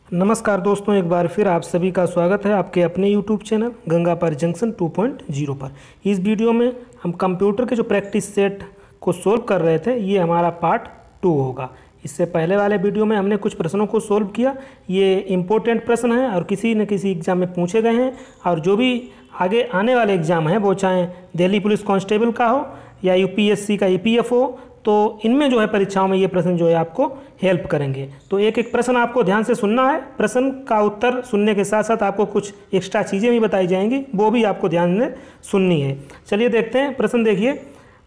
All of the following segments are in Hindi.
नमस्कार दोस्तों, एक बार फिर आप सभी का स्वागत है आपके अपने YouTube चैनल गंगा पार जंक्शन 2.0 पर। इस वीडियो में हम कंप्यूटर के जो प्रैक्टिस सेट को सोल्व कर रहे थे, ये हमारा पार्ट 2 होगा। इससे पहले वाले वीडियो में हमने कुछ प्रश्नों को सोल्व किया। ये इम्पोर्टेंट प्रश्न हैं और किसी न किसी एग्ज़ाम में पूछे गए हैं, और जो भी आगे आने वाले एग्ज़ाम हैं, वो चाहे दिल्ली पुलिस कांस्टेबल का हो या UPSC का EPF हो, तो इनमें जो है परीक्षाओं में ये प्रश्न जो है आपको हेल्प करेंगे। तो एक एक प्रश्न आपको ध्यान से सुनना है। प्रश्न का उत्तर सुनने के साथ साथ आपको कुछ एक्स्ट्रा चीज़ें भी बताई जाएंगी, वो भी आपको ध्यान से सुननी है। चलिए देखते हैं प्रश्न। देखिए,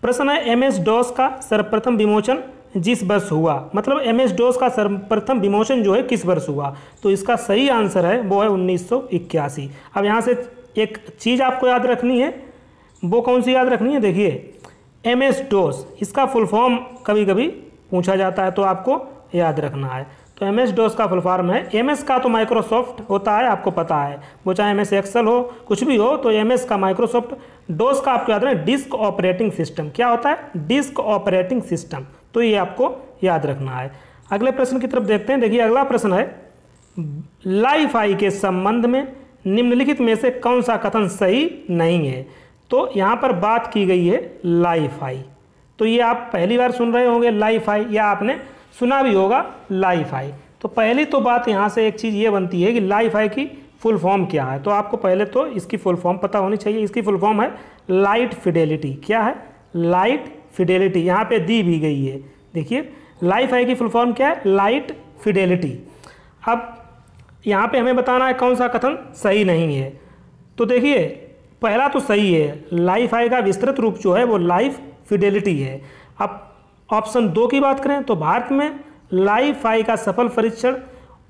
प्रश्न है MS-DOS का सर्वप्रथम विमोचन जिस वर्ष हुआ, मतलब MS-DOS का सर्वप्रथम विमोचन जो है किस वर्ष हुआ। तो इसका सही आंसर है वो है 1981। अब यहाँ से एक चीज़ आपको याद रखनी है, वो कौन सी याद रखनी है? देखिए, MS-DOS इसका फुल फॉर्म कभी कभी पूछा जाता है, तो आपको याद रखना है। तो MS-DOS का फुल फॉर्म है, MS का तो माइक्रोसॉफ्ट होता है, आपको पता है, वो चाहे MS एक्सेल हो, कुछ भी हो, तो MS का माइक्रोसॉफ्ट। DOS का आपको याद रखना है डिस्क ऑपरेटिंग सिस्टम। क्या होता है? Disk operating system. तो ये आपको याद रखना है। अगले प्रश्न की तरफ देखते हैं। देखिए, अगला प्रश्न है, Wi-Fi के संबंध में निम्नलिखित में से कौन सा कथन सही नहीं है? तो यहाँ पर बात की गई है Wi-Fi। तो ये आप पहली बार सुन रहे होंगे Wi-Fi, या आपने सुना भी होगा Wi-Fi। तो पहली तो बात यहाँ से एक चीज़ ये बनती है कि Wi-Fi की फुल फॉर्म क्या है। तो आपको पहले तो इसकी फुल फॉर्म पता होनी चाहिए। इसकी फुल फॉर्म है लाइट फिडेलिटी। क्या है? Light Fidelity. यहाँ पे दी भी गई है। देखिए, Wi-Fi की फुल फॉर्म क्या है? Light Fidelity. अब यहाँ पे हमें बताना है कौन सा कथन सही नहीं है। तो देखिए, पहला तो सही है, Wi-Fi का विस्तृत रूप जो है वो लाइफ फिडेलिटी है। अब ऑप्शन 2 की बात करें तो भारत में Wi-Fi का सफल परीक्षण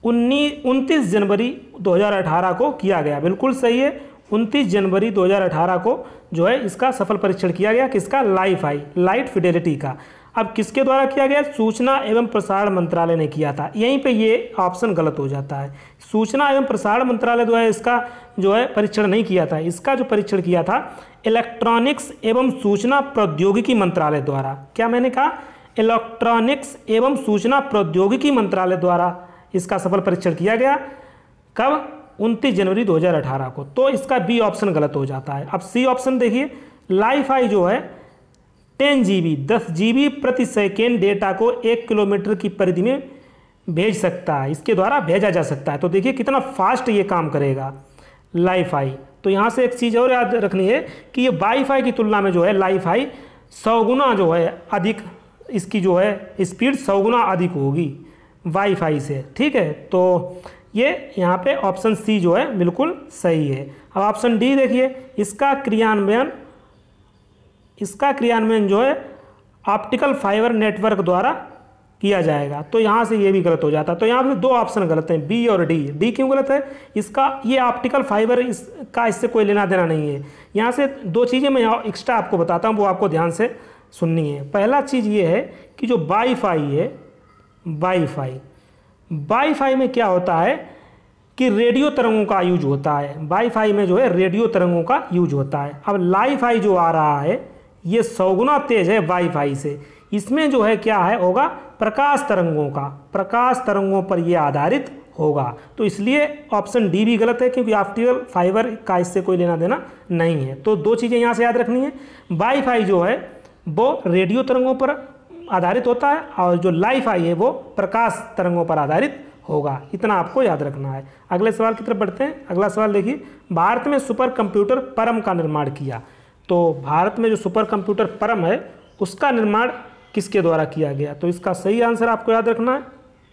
29 जनवरी 2018 को किया गया। बिल्कुल सही है, 29 जनवरी 2018 को जो है इसका सफल परीक्षण किया गया। किसका? Wi-Fi, लाइट फिडेलिटी का। अब किसके द्वारा किया गया? सूचना एवं प्रसारण मंत्रालय ने किया था। यहीं पे ये ऑप्शन गलत हो जाता है। सूचना एवं प्रसारण मंत्रालय द्वारा इसका जो है परीक्षण नहीं किया था। इसका जो परीक्षण किया था इलेक्ट्रॉनिक्स एवं सूचना प्रौद्योगिकी मंत्रालय द्वारा। क्या मैंने कहा? इलेक्ट्रॉनिक्स एवं सूचना प्रौद्योगिकी मंत्रालय द्वारा इसका सफल परीक्षण किया गया। कब? 29 जनवरी 2018 को। तो इसका बी ऑप्शन गलत हो जाता है। अब सी ऑप्शन देखिए, Wi-Fi जो है 10 GB 10 GB प्रति सेकेंड डेटा को 1 किलोमीटर की परिधि में भेज सकता है, इसके द्वारा भेजा जा सकता है। तो देखिए कितना फास्ट ये काम करेगा Wi-Fi। तो यहाँ से एक चीज़ और याद रखनी है कि ये Wi-Fi की तुलना में जो है Wi-Fi 100 गुना जो है अधिक, इसकी जो है स्पीड 100 गुना अधिक होगी Wi-Fi से। ठीक है, तो ये यहाँ पे ऑप्शन सी जो है बिल्कुल सही है। अब ऑप्शन डी देखिए, इसका क्रियान्वयन जो है ऑप्टिकल फाइबर नेटवर्क द्वारा किया जाएगा। तो यहाँ से ये भी गलत हो जाता है। तो यहाँ पे 2 ऑप्शन गलत हैं, बी और डी। डी क्यों गलत है? इसका ये ऑप्टिकल फाइबर इससे कोई लेना देना नहीं है। यहाँ से 2 चीज़ें मैं एक्स्ट्रा आपको बताता हूँ, वो आपको ध्यान से सुननी है। पहला चीज़ ये है कि जो Wi-Fi है, Wi-Fi में क्या होता है कि रेडियो तरंगों का यूज होता है। Wi-Fi में जो है रेडियो तरंगों का यूज होता है। अब Wi-Fi जो आ रहा है ये 100 गुना तेज है Wi-Fi से। इसमें जो है क्या है होगा? प्रकाश तरंगों पर ये आधारित होगा। तो इसलिए ऑप्शन डी भी गलत है, क्योंकि ऑप्टिकल फाइबर का इससे कोई लेना देना नहीं है। तो 2 चीज़ें यहाँ से याद रखनी है, Wi-Fi जो है वो रेडियो तरंगों पर आधारित होता है, और जो Wi-Fi है वो प्रकाश तरंगों पर आधारित होगा। इतना आपको याद रखना है। अगले सवाल की तरफ बढ़ते हैं। अगला सवाल देखिए, भारत में सुपर कंप्यूटर परम का निर्माण किया। तो भारत में जो सुपर कंप्यूटर परम है उसका निर्माण किसके द्वारा किया गया? तो इसका सही आंसर आपको याद रखना है,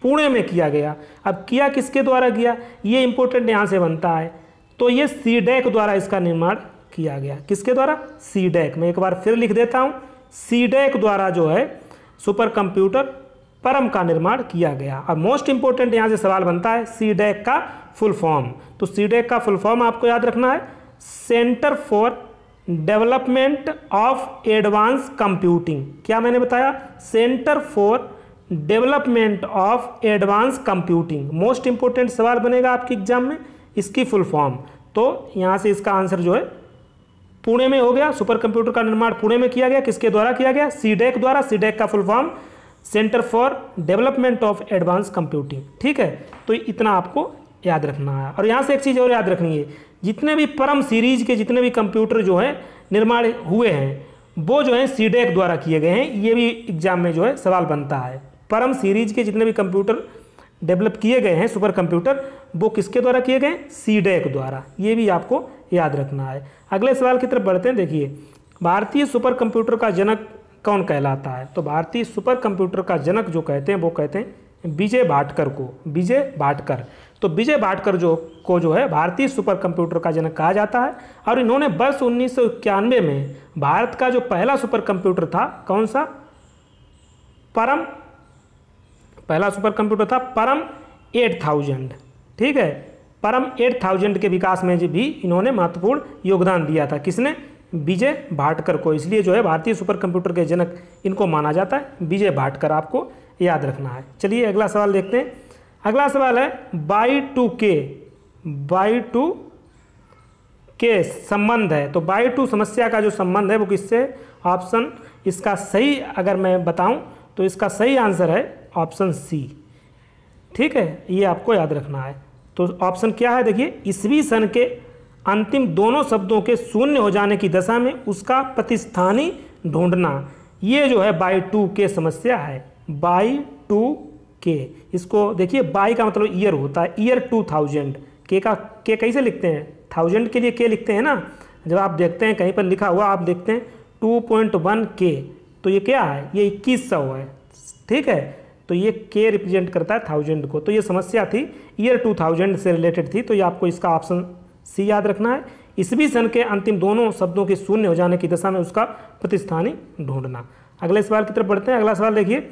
पुणे में किया गया। अब किया किसके द्वारा किया, ये इंपॉर्टेंट यहाँ से बनता है। तो ये CDAC द्वारा इसका निर्माण किया गया। किसके द्वारा? CDAC। मैं एक बार फिर लिख देता हूँ, CDAC द्वारा जो है सुपर कंप्यूटर परम का निर्माण किया गया। अब मोस्ट इंपॉर्टेंट यहाँ से सवाल बनता है, CDAC का फुल फॉर्म। तो CDAC का फुल फॉर्म आपको याद रखना है, centre for development of advance computing. क्या मैंने बताया? Centre for development of advance computing. Most important सवाल बनेगा आपके एग्जाम में, इसकी फुल फॉर्म। तो यहाँ से इसका आंसर जो है पुणे में हो गया। सुपर कंप्यूटर का निर्माण पुणे में किया गया। किसके द्वारा किया गया? CDAC द्वारा। CDAC का full form centre for development of advance computing. ठीक है, तो इतना आपको याद रखना है। और यहाँ से एक चीज़ और याद रखनी है, जितने भी परम सीरीज के जितने भी कंप्यूटर जो है निर्माण हुए हैं वो जो है सीडेक द्वारा किए गए हैं। ये भी एग्जाम में जो है सवाल बनता है। परम सीरीज के जितने भी कंप्यूटर डेवलप किए गए हैं सुपर कंप्यूटर, वो किसके द्वारा किए गए? सीडेक द्वारा। ये भी आपको याद रखना है। अगले सवाल की तरफ बढ़ते हैं। देखिए, भारतीय सुपर कंप्यूटर का जनक कौन कहलाता है? तो भारतीय सुपर कंप्यूटर का जनक जो कहते हैं वो कहते हैं विजय भाटकर को। विजय भाटकर। तो विजय भाटकर जो है भारतीय सुपर कंप्यूटर का जनक कहा जाता है। और इन्होंने वर्ष 1991 में भारत का जो पहला सुपर कंप्यूटर था, कौन सा? पहला सुपर कंप्यूटर था परम 8000। ठीक है, परम 8000 के विकास में भी इन्होंने महत्वपूर्ण योगदान दिया था। किसने? विजय भाटकर को। इसलिए जो है भारतीय सुपर कंप्यूटर के जनक इनको माना जाता है, विजय भाटकर। आपको याद रखना है। चलिए अगला सवाल देखते हैं। अगला सवाल है बाई टू संबंध है। तो बाई टू समस्या का जो संबंध है वो किससे? ऑप्शन, इसका सही अगर मैं बताऊं तो इसका सही आंसर है ऑप्शन सी। ठीक है, ये आपको याद रखना है। तो ऑप्शन क्या है? देखिए, ईसवी सन के अंतिम दोनों शब्दों के शून्य हो जाने की दशा में उसका प्रतिस्थानी ढूंढना, ये जो है बाई टू के समस्या है। बाई टू के, इसको देखिए, बाई का मतलब ईयर होता है, ईयर 2000। के कैसे लिखते हैं? 1000 के लिए के लिखते हैं ना। जब आप देखते हैं कहीं पर लिखा हुआ, आप देखते हैं 2.1 के, तो ये क्या है? ये 2100 है। ठीक है, तो ये के रिप्रेजेंट करता है 1000 को। तो ये समस्या थी, ईयर 2000 से रिलेटेड थी। तो ये आपको इसका ऑप्शन सी याद रखना है। ईसवी सन के अंतिम दोनों शब्दों के शून्य हो जाने की दशा में उसका प्रतिस्थानी ढूंढना। अगले सवाल की तरफ बढ़ते हैं। अगला सवाल देखिए,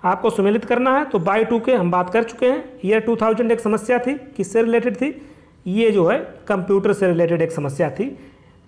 आपको सुमेलित करना है। तो बाई टू के हम बात कर चुके हैं। ईयर 2000 एक समस्या थी, किससे रिलेटेड थी? ये जो है कंप्यूटर से रिलेटेड एक समस्या थी।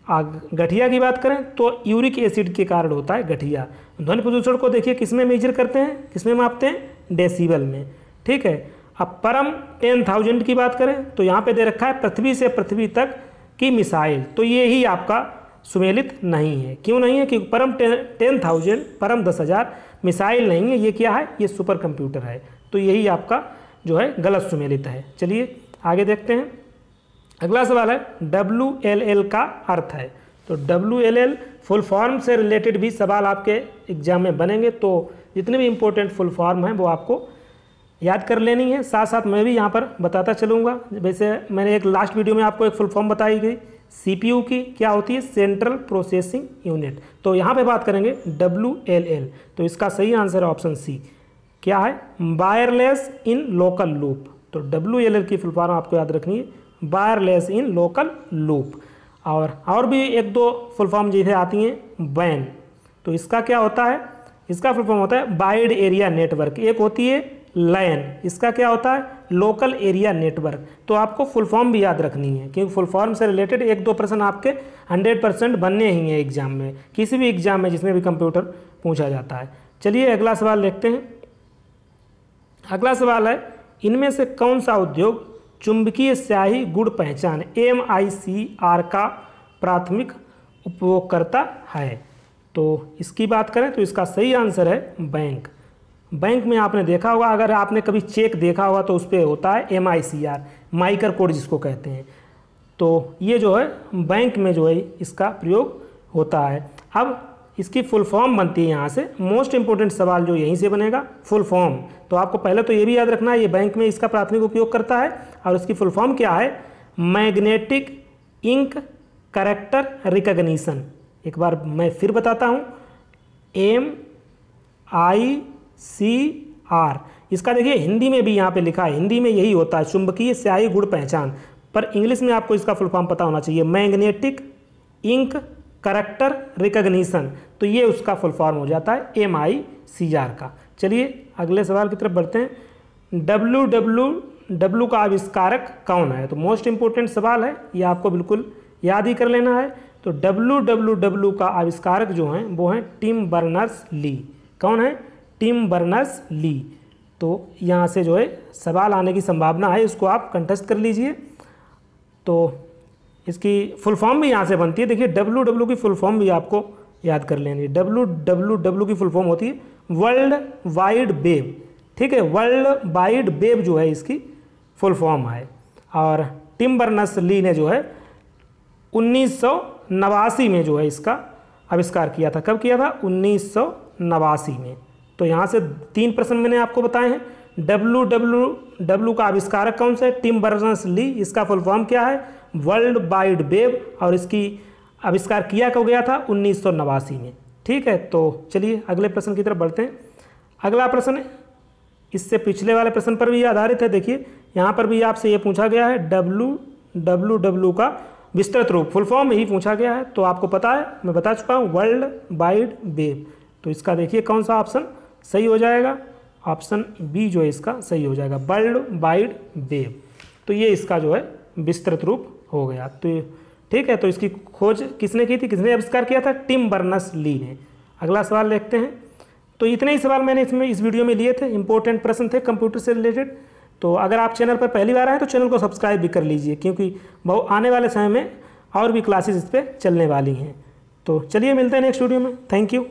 गठिया की बात करें तो यूरिक एसिड के कारण होता है गठिया। ध्वनि प्रदूषण को देखिए किसमें मेजर करते हैं, किसमें मापते हैं? डेसिबल में। ठीक है, अब परम 10,000 की बात करें तो यहाँ पे दे रखा है पृथ्वी से पृथ्वी तक की मिसाइल। तो ये ही आपका सुमेलित नहीं है। क्यों नहीं है? क्योंकि परम 10,000, परम 10,000 मिसाइल नहीं है। ये क्या है? ये सुपर कंप्यूटर है। तो यही आपका जो है गलत सुमेलित है। चलिए आगे देखते हैं। अगला सवाल है WLL का अर्थ है। तो WLL फुल फॉर्म से रिलेटेड भी सवाल आपके एग्जाम में बनेंगे। तो जितने भी इंपॉर्टेंट फुल फॉर्म हैं वो आपको याद कर लेनी है। साथ साथ मैं भी यहाँ पर बताता चलूँगा। वैसे मैंने एक लास्ट वीडियो में आपको एक फुल फॉर्म बताई गई CPU की, क्या होती है? Central processing unit. तो यहाँ पे बात करेंगे WLL। तो इसका सही आंसर है ऑप्शन सी। क्या है? Wireless in local loop. तो WLL की फुल फॉर्म आपको याद रखनी है, वायरलेस इन लोकल लूप। और भी एक दो फुल फॉर्म जैसे आती हैं WAN। तो इसका क्या होता है? इसका फुल फॉर्म होता है वाइड एरिया नेटवर्क। एक होती है LAN, इसका क्या होता है? Local area network. तो आपको फुल फॉर्म भी याद रखनी है, क्योंकि फुल फॉर्म से रिलेटेड एक दो प्रश्न आपके 100% बनने ही हैं एग्जाम में, किसी भी एग्जाम में जिसमें भी कंप्यूटर पूछा जाता है। चलिए अगला सवाल देखते हैं। अगला सवाल है, इनमें से कौन सा उद्योग चुंबकीय स्याही गुण पहचान MICR का प्राथमिक उपयोगकर्ता है? तो इसकी बात करें तो इसका सही आंसर है बैंक। बैंक में आपने देखा होगा, अगर आपने कभी चेक देखा होगा तो उस पर होता है MICR, माइकर कोड जिसको कहते हैं। तो ये जो है बैंक में जो है इसका प्रयोग होता है। अब इसकी फुल फॉर्म बनती है यहाँ से। मोस्ट इंपोर्टेंट सवाल जो यहीं से बनेगा, फुल फॉर्म। तो आपको पहले तो ये भी याद रखना है, ये बैंक में इसका प्राथमिक उपयोग करता है। और इसकी फुल फॉर्म क्या है? Magnetic ink character recognition. एक बार मैं फिर बताता हूँ, MICR। इसका देखिए हिंदी में भी यहाँ पे लिखा है, हिंदी में यही होता है, चुंबकीय स्याही गुण पहचान। पर इंग्लिश में आपको इसका फुल फॉर्म पता होना चाहिए, मैग्नेटिक इंक कैरेक्टर रिकग्निशन। तो ये उसका फुल फॉर्म हो जाता है MICR का। चलिए अगले सवाल की तरफ बढ़ते हैं। WWW का आविष्कारक कौन है? तो मोस्ट इंपोर्टेंट सवाल है, ये आपको बिल्कुल याद ही कर लेना है। तो WWW का आविष्कारक जो हैं वो हैं टिम बर्नर्स ली। कौन है? Tim Berners Lee. तो यहाँ से जो है सवाल आने की संभावना है, इसको आप कंटेस्ट कर लीजिए। तो इसकी फुल फॉर्म भी यहाँ से बनती है। देखिए WW की फुल फॉर्म भी आपको याद कर लेनी है। WWW की फुल फॉर्म होती है वर्ल्ड वाइड वेब, ठीक है, वर्ल्ड वाइड वेब जो है इसकी फुल फॉर्म है। और टिम बर्नर्स-ली ने जो है 1989 में जो है इसका आविष्कार किया था। कब किया था? 1989 में। तो यहाँ से 3 प्रश्न मैंने आपको बताए हैं। WWW का आविष्कारक कौन सा है? Tim Berners Lee. इसका फुल फॉर्म क्या है? World wide web. और इसकी आविष्कार किया कब गया था? 1989 में। ठीक है, तो चलिए अगले प्रश्न की तरफ बढ़ते हैं। अगला प्रश्न इससे पिछले वाले प्रश्न पर भी आधारित है। देखिए यहाँ पर भी आपसे ये पूछा गया है WWW का विस्तृत रूप, फुल फॉर्म ही पूछा गया है। तो आपको पता है, मैं बता चुका हूँ, वर्ल्ड वाइड वेब। तो इसका देखिए कौन सा ऑप्शन सही हो जाएगा? ऑप्शन बी जो है इसका सही हो जाएगा, वर्ल्ड वाइड वेब। तो ये इसका जो है विस्तृत रूप हो गया। तो ठीक है, तो इसकी खोज किसने की थी, किसने आविष्कार किया था? टिम बर्नर्स-ली ने। अगला सवाल देखते हैं। तो इतने ही सवाल मैंने इस वीडियो में लिए थे, इंपॉर्टेंट प्रश्न थे कंप्यूटर से रिलेटेड। तो अगर आप चैनल पर पहली बार आए तो चैनल को सब्सक्राइब भी कर लीजिए, क्योंकि बहुत आने वाले समय में और भी क्लासेस इस पर चलने वाली हैं। तो चलिए मिलते हैं नेक्स्ट वीडियो में। Thank you.